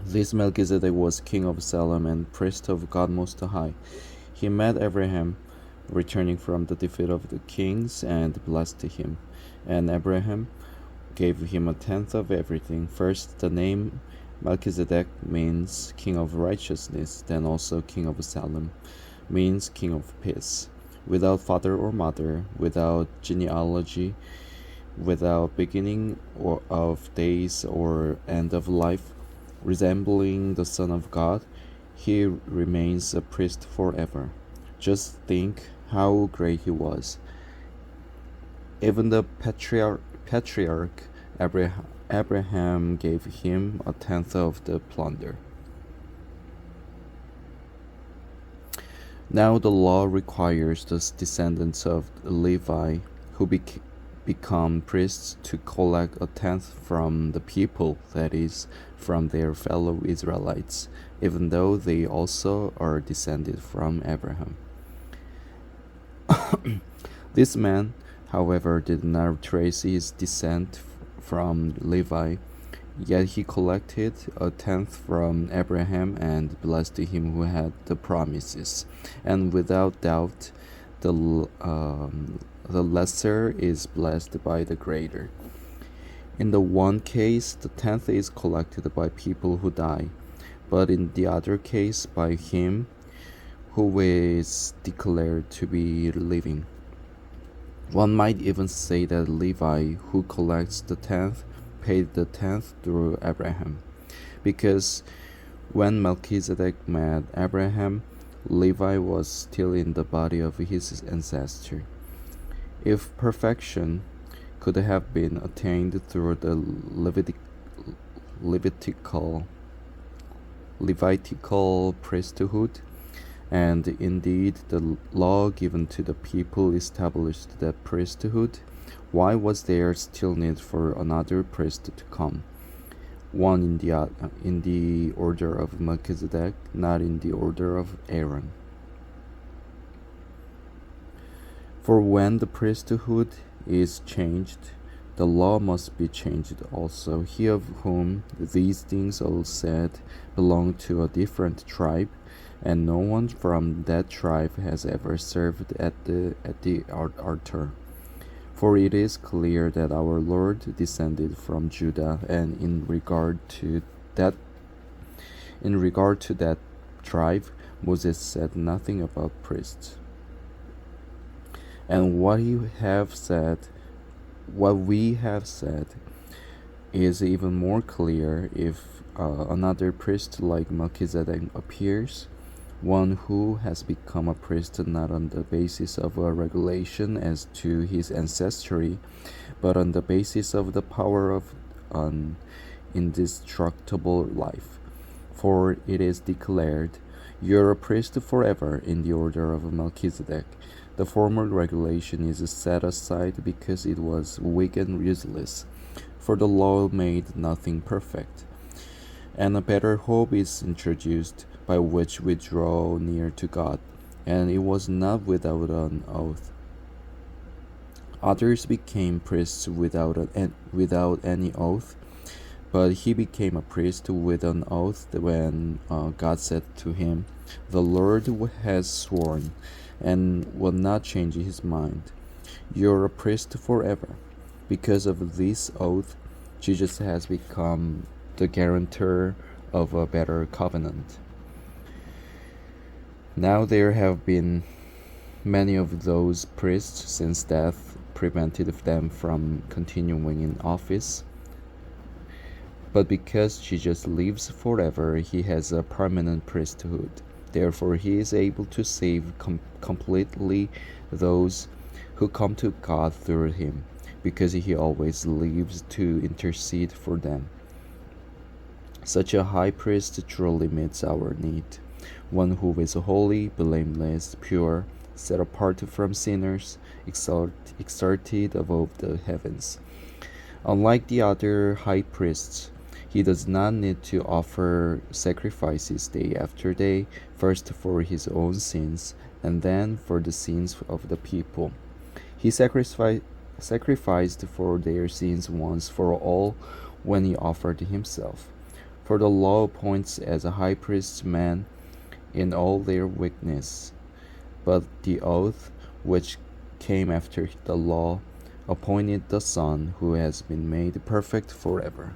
This Melchizedek was king of Salem and priest of God Most High. He met Abraham returning from the defeat of the kings and blessed him. And Abraham gave him a tenth of everything. First, the name Melchizedek means king of righteousness, then also king of Salem means king of peace. Without father or mother, without genealogy, without beginning of days or end of life, resembling the Son of God, he remains a priest forever. Just think how great he was. Even the patriarch Abraham gave him a tenth of the plunder. Now the law requires the descendants of Levi who become priests to collect a tenth from the people, that is, from their fellow Israelites, even though they also are descended from Abraham. This man, however, did not trace his descent from Levi, yet he collected a tenth from Abraham and blessed him who had the promises. And without doubt, the lesser is blessed by the greater. In the one case, the tenth is collected by people who die, but in the other case, by him who is declared to be living. One might even say that Levi, who collects the tenth, paid the tenth through Abraham, because when Melchizedek met Abraham, Levi was still in the body of his ancestor. If perfection could have been attained through the Levitical priesthood, and indeed the law given to the people established that priesthood, why was there still need for another priest to come, one in the order of Melchizedek, not in the order of Aaron? For when the priesthood is changed, the law must be changed also. He of whom these things are said belonged to a different tribe, and no one from that tribe has ever served at the altar. For it is clear that our Lord descended from Judah, and in regard to that tribe, Moses said nothing about priests. And what we have said is even more clear if another priest like Melchizedek appears, one who has become a priest not on the basis of a regulation as to his ancestry, but on the basis of the power of an indestructible life. For it is declared, "You're a priest forever in the order of Melchizedek." The former regulation is set aside because it was weak and useless, for the law made nothing perfect. And a better hope is introduced, by which we draw near to God, and it was not without an oath. Others became priests without any oath, but he became a priest with an oath when God said to him, "The Lord has sworn, and will not change his mind. You're a priest forever." Because of this oath, Jesus has become the guarantor of a better covenant. Now there have been many of those priests since death prevented them from continuing in office. But because Jesus lives forever, he has a permanent priesthood. Therefore, he is able to save completely those who come to God through him, because he always lives to intercede for them. Such a high priest truly meets our need, one who is holy, blameless, pure, set apart from sinners, exalted above the heavens. Unlike the other high priests, he does not need to offer sacrifices day after day, first for his own sins, and then for the sins of the people. He sacrificed for their sins once for all when he offered himself. For the law appoints as a high priest men in all their weakness, but the oath which came after the law appointed the Son who has been made perfect forever.